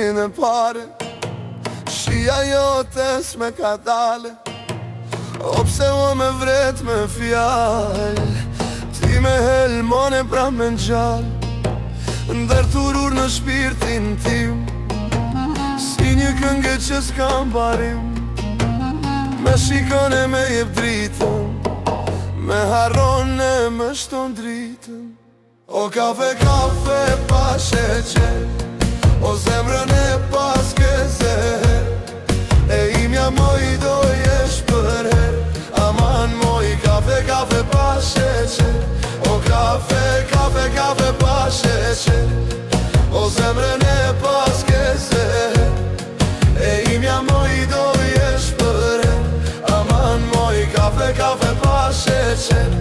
ditrin e pare, shia jote s'me ka dale, o pse o me vret me fjall, ti me helmone pra me ngjall, ndërturur në shpirtin tim, si një këngë që s'kam barim. Me shikon e me jep dritën, me harron e me shton dritën. O kafe, kafe pa sheqer, o zemrën e pas ke zeher, e imja moj do jesh për her, aman moj. Kafe, kafe pa sheqer, o kafe, kafe, kafe pa sheqer, o zemrën e pas ke zeher, e imja moj do jesh për her, aman moj. Kafe, kafe pa sheqer.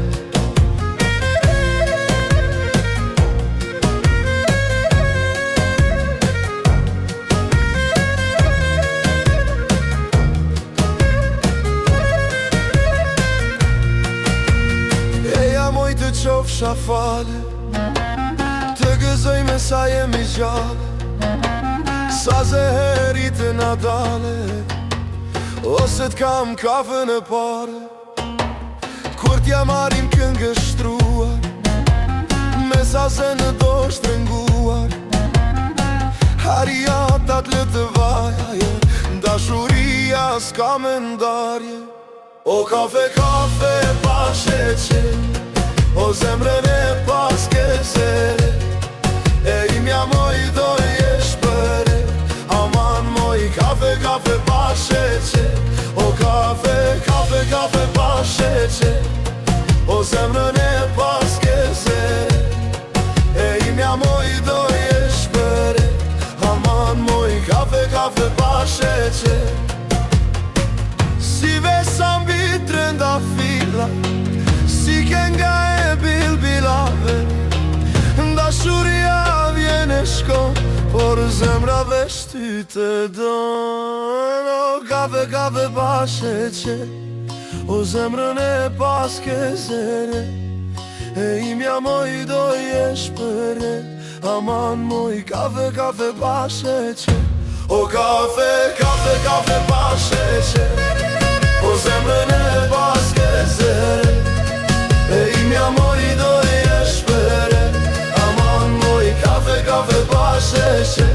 Moj të qofsha fale, të gëzoj me sa jemi gjale, sa zeherit e nadale, ose t'kam kafe në pare, kur t'ja marim këngë shtruar, me sa se në do shtrenguar, hariatat lë të vaja, dashuria s'ka me ndarje. O kafe, kafe pa sheqer, o zemrën e pas ke zere, e imja moj do jesh për her, aman moj. Kafe, kafe pa sheqer, o kafe, kafe, kafe pa sheqer, o zemrën e pas ke zere, e imja moj do jesh për her, aman moj. Kafe, kafe pa sheqer. Si vesa mbi trenda fila, si kenga e bilbilave, dashuria vjen e shkon, por zemra veç ty të don. O kafe, kafe pa sheqer, o zemrën e pas ke zere, e imja moj do jesh për her, aman moj. Kafe, kafe pa sheqer, o kafe, kafe, kafe pa sheqer, o zemrën e pas ke zere, e imja moj do jesh për her, aman moj. Kafe, kafe pa sheqer.